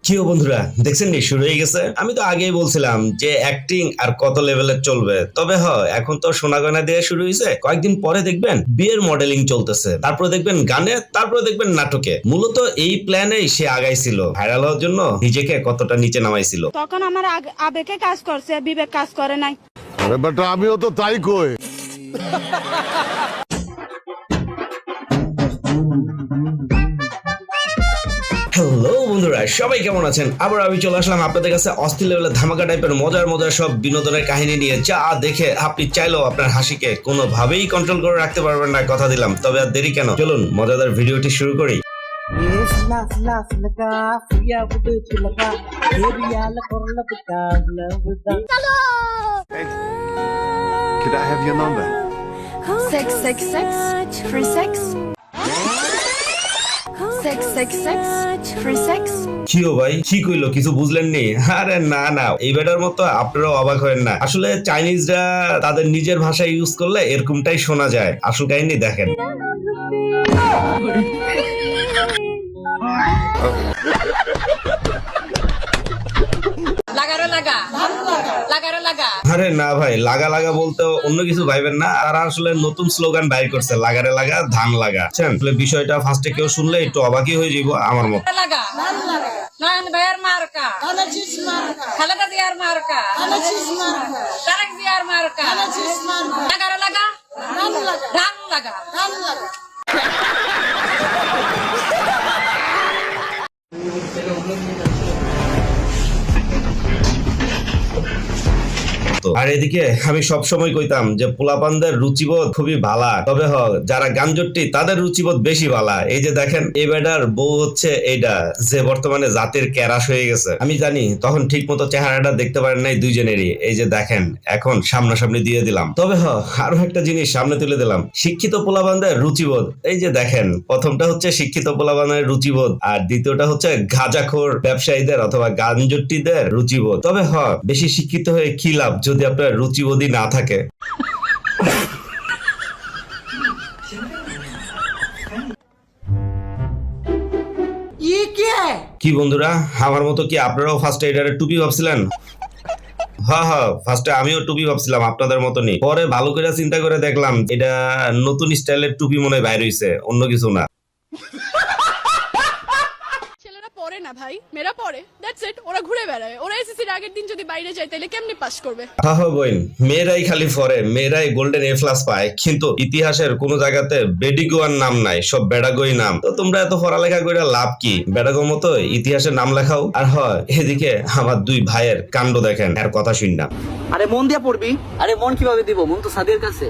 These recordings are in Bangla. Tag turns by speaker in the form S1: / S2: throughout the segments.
S1: কি বন্ধুরা দেখছেন নি শুরু হয়ে গেছে। আমি তো আগেই বলছিলাম যে অ্যাক্টিং আর কত লেভেলের চলবে, তবে এখন তো সোনা গয়না দিয়ে শুরু হয়েছে। কয়েকদিন পরে দেখবেন বিয়ের মডেলিং চলতেছে, তারপরে দেখবেন গানে, তারপরে দেখবেন নাটকে। মূলত এই প্ল্যানেই সে আগাইছিল, ভাইরাল হওয়ার জন্য নিজেকে কতটা নিচে নামাইছিল।
S2: তখন আমার আবেগে কাজ করছে, বিবেক কাজ করে নাই।
S3: আরে বেটা আমিও তো তাই কই।
S1: হ্যালো বন্ধুরা, সবাই কেমন আছেন? আবার আমি চলে আসলাম আপনাদের কাছে অস্থির লেভেলের ধামাকা টাইপের মজার সব বিনোদনের কাহিনী নিয়ে, যা দেখে আপনি চাইলেও আপনার হাসিকে কোনোভাবেই কন্ট্রোল করে রাখতে পারবেন না, কথা দিলাম। তবে আর দেরি কেন, চলুন মজাদার ভিডিওটি শুরু করি।
S3: Could I have your number?
S4: 666-36.
S1: কিও ভাই কি কইলো, কিছু বুঝলেন নি? আরে না না, এই বেটার মতো আপনারাও অবাক হবেন না। আসলে চাইনিজরা তাদের নিজের ভাষা ইউজ করলে এরকমটাই শোনা যায়। আসল কাহিনী দেখেন। আরে না ভাই, লাগা লাগা বলতে অন্য কিছু ভাইবেন না। তারা আসলে নতুন স্লোগান বাইর করছে, লাগারে লাগা ধান লাগা। আসলে বিষয়টা ফার্স্টে কেউ শুনলে একটু অবাকই হয়ে যাবো আমার মতো।
S5: নয়ন ভাইয়ের মার্কা, খালেদা জিয়ার মার্কা, তারেক জিয়ার মার্কা, লাগারে লাগা ধান লাগা।
S1: আর এদিকে আমি সব সময় কইতাম যে পোলাপানদের রুচিবোধ খুবই ভালা, তবে যারা গাঞ্জট্টি তাদের রুচিবোধ বেশি ভালা। এই যে দেখেন, এই বেটার বউ হচ্ছে এইটা যে বর্তমানে জাতির ক্যারাস হয়ে গেছে। আমি জানি তখন ঠিক মতো চেহারাটা দেখতে পারেন নাই দুইজনেরই। এই যে দেখেন, এখন সামনাসামনি দিয়ে দিলাম। তবে আরো একটা জিনিস সামনে তুলে দিলাম, শিক্ষিত পোলাপানদের রুচিবোধ। এই যে দেখেন, প্রথমটা হচ্ছে শিক্ষিত পোলাপানের রুচিবোধ, আর দ্বিতীয়টা হচ্ছে গাঁজাখোর ব্যবসায়ীদের অথবা গাঞ্জট্টিদের রুচিবোধ। তবে বেশি শিক্ষিত হয়ে কি লাভ যদি আপনার রুচিবোধই না থাকে। কি বন্ধুরা, আমার মতো কি আপনারাও ফার্স্ট এডারে টুপি ভাবছিলেন? ফার্স্টে আমিও টুপি ভাবছিলাম আপনাদের মতনই। পরে ভালো করে চিন্তা করে দেখলাম এটা নতুন স্টাইলের টুপি মনে হয় বাইর হইছে, অন্য কিছু না।
S6: পড়ে না ভাই, মেয়েরা পড়ে, দ্যাটস ইট। ওরা ঘুরে বেড়ায়। ওরা এসএসসির আগের দিন যদি বাইরে যায় তাহলে কেমনে পাস করবে?
S1: বোন, মেয়েরাই খালি পড়ে, মেয়েরাই গোল্ডেন এ প্লাস পায়, কিন্তু ইতিহাসের কোনো জায়গাতে বেডিগোয়ার নাম নাই, সব বেড়াগোই নাম। তো তোমরা এত পড়ালেখা করে লাভ কি? বেড়াগো মতো ইতিহাসের নাম লেখাও। আর এদিকে আমার দুই ভাইয়ের কাণ্ড দেখেন, আর কথা শুন না।
S7: আরে মন দিয়া পড়বি। আরে মন কিভাবে দিব? মন তো সাদের কাছে।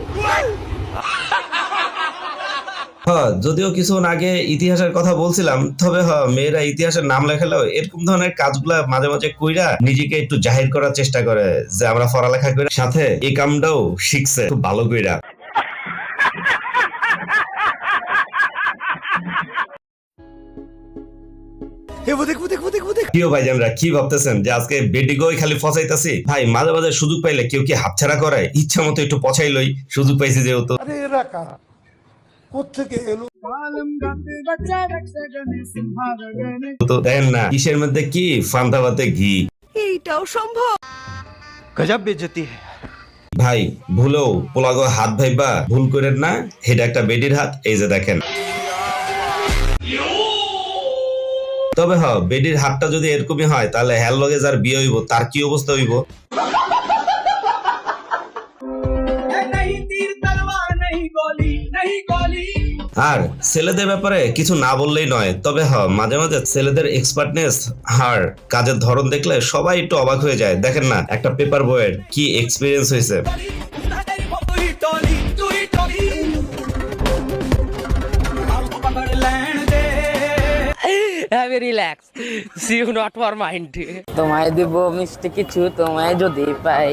S1: যদিও কিছুক্ষণ আগে ইতিহাসের কথা বলছিলাম, তবে মেয়েরা ইতিহাসের নাম লেখালেও এরকম ধরনের কাজগুলা মাঝে মাঝে কইরা নিজেকে একটু জাহির করার চেষ্টা করে যে আমরা পড়ালেখা করে সাথে এই কামটাও শিখছে খুব ভালো কইরা। প্রিয় ভাইজানরা, কি ভাবতেছেন যে আজকে বেডিগোই খালি ফসাইতাছি? ভাই মাঝে মাঝে সুযোগ পাইলে কেউ কি হাতছাড়া করে? ইচ্ছা মতো একটু পছাইলই, সুযোগ পাইছি যেহেতু।
S3: আরে এরা কারা? কোত্থেকে এলো?
S1: তো দেখেন না, কিসের মধ্যে কি ফান্তা ভাতে ঘি।
S6: এইটাও সম্ভব?
S7: গজব বেজতি।
S1: ভাই ভুলেও পোলাগো হাত ভাইবা ভুল করেন না, এটা একটা বেডির হাত। এই যে দেখেন। তবে বেডির হাতটা যদি এরকমই হয়, তাহলে হ্যার লগে যার বিয়ে হইব তার কি অবস্থা হইব? আর ছেলেদের ব্যাপারে কিছু না বললেই নয়, তবে মাঝে মাঝে ছেলেদের এক্সপার্টনেস আর কাজের ধরন দেখলে সবাই একটু অবাক হয়ে যায়। দেখেন না, একটা পেপার বয়ের কি এক্সপিরিয়েন্স হয়েছে।
S7: Relax, see you not for mind. তোমায় দিব মিষ্টি কিছু, তোমায় যদি পাই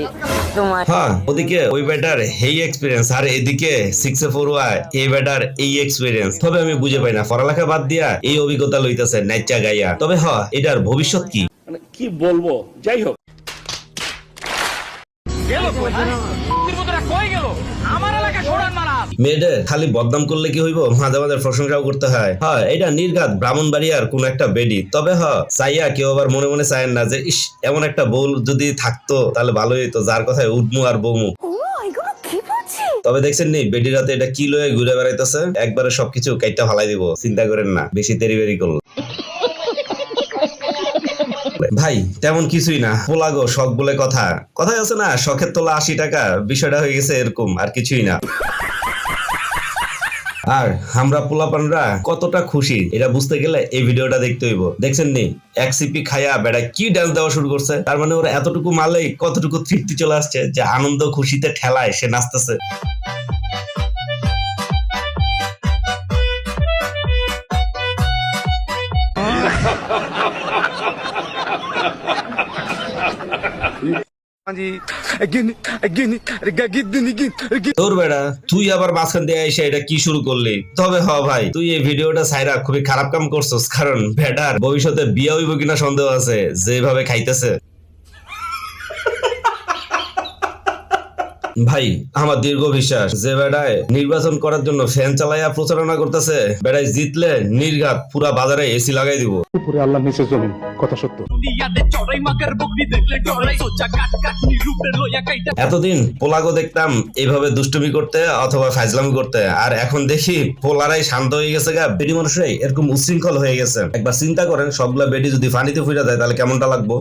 S7: তোমায়।
S1: ওদিকে ওই বেটার এই এক্সপিরিয়েন্স, আর এদিকে 6 এ পড়ুয়া এই বেটার এই এক্সপিরিয়েন্স। তবে আমি বুঝে পাই না, পড়ালেখা বাদ দিয়া এই অভিজ্ঞতা লইতেছে নাইচা গাইয়া। তবে এটার ভবিষ্যৎ কি?
S8: কি বলবো, যাই হোক।
S5: আমার এলাকা ছোড়ান মারা
S1: মেয়েদের খালি বদনাম করলে কি হইব, মাঝে মাঝে প্রশংসাও করতে হয়। হ্যাঁ, এটা নির্ঘাত ব্রাহ্মণবাড়িয়ার কোন একটা বেডি। তবে চাইয়া কেউ আবার মনে মনে চায়েন না যে ইস এমন একটা বউ যদি থাকতো তাহলে ভালোই হতো, যার কথায় উঠমু আর বমু। তবে দেখছেন নি বেডি রাতে এটা কি লয়ে ঘুরে বেড়াইতেছে, একবারে সবকিছু কাইটা ফালাই দিব, চিন্তা করেন না বেশি তেরি করলো। ভাই তেমন কিছুই না, পোলাগো শখ বলে কথা, কথাই আছে না শখের তোলা 80 টাকা, বিষয়টা হয়ে গেছে এরকম, আর কিছুই না। আর আমরা পোলাপানরা কতটা খুশি এটা বুঝতে গেলে এই ভিডিওটা দেখতে হইব। দেখছেন নি এক সিপি খায়া বেড়া কি ডান্স দেওয়া শুরু করছে, তার মানে ওরা এতটুকু মালেই কতটুকু তৃপ্তি চলে আসছে যে আনন্দ খুশিতে ঠেলায় সে নাচতেছে। তোর বেড়া তুই আবার মাঝখান দিয়ে এসে এটা কি শুরু করলি? তবে ভাই তুই এই ভিডিওটা ছাইরা খুবই খারাপ কাম করছস, কারণ বেটার ভবিষ্যতে বিয়ে হইব কিনা সন্দেহ আছে যেভাবে খাইতেছে। ভাই আমার দীর্ঘ বিশ্বাস যে বেড়ায় নির্বাচন করার জন্য ফ্যান চালাইয়া প্রচারণা করতেছে, বেড়ায় জিতলে নির্ঘাত পুরা বাজারে এসি লাগাই দিব। এতদিন পোলাগো দেখতাম এইভাবে দুষ্টুমি করতে অথবা ফাইজলামি করতে, আর এখন দেখি পোলারাই শান্ত হয়ে গেছে গা, বেডি মানুষরাই এরকম উশৃঙ্খল হয়ে গেছে। একবার চিন্তা করেন সবগুলা বেডি যদি পানিতে ফুইরা যায় তাহলে কেমনটা লাগবো।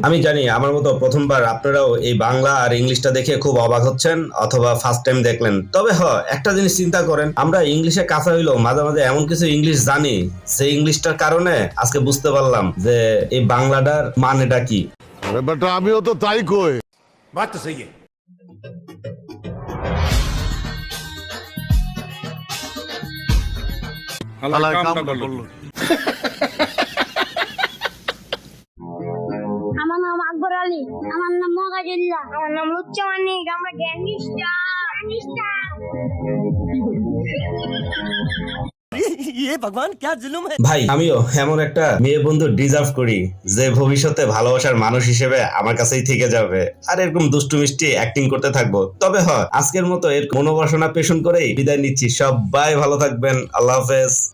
S1: আমি জানি আমার মতো প্রথমবার আপনারাও এই বাংলা আর ইংলিশটা দেখে খুব অবাক হচ্ছেন অথবা ফার্স্ট টাইম দেখলেন। তবে একটা জিনিস চিন্তা করেন, আমরা ইংলিশে কাঁচা হইলেও মাঝে মাঝে এমন কিছু ইংলিশ জানি সেই ইংলিশটার কারণে আজকে বুঝতে পারলাম যে এই বাংলাটার মানেটা কি।
S3: আরে বেটা আমিও তো তাই কই।
S8: बात तो सही है।
S3: আল্লাহ কাম করলো।
S4: আমার নাম আকবর আলী, আমার নাম মগাজিল্লা, আমার নাম লুচ্চা মানিক, আমরা গ্যাংস্টার।
S1: ভাই আমিও এমন একটা মেয়ে বন্ধু ডিজার্ভ করি যে ভবিষ্যতে ভালোবাসার মানুষ হিসেবে আমার কাছেই থেকে যাবে, আর এরকম দুষ্টু মিষ্টি অ্যাক্টিং করতে থাকবো। তবে আজকের মতো এর মনোবাসনা পেশন করেই বিদায় নিচ্ছি। সবাই ভালো থাকবেন, আল্লাহ হাফেজ।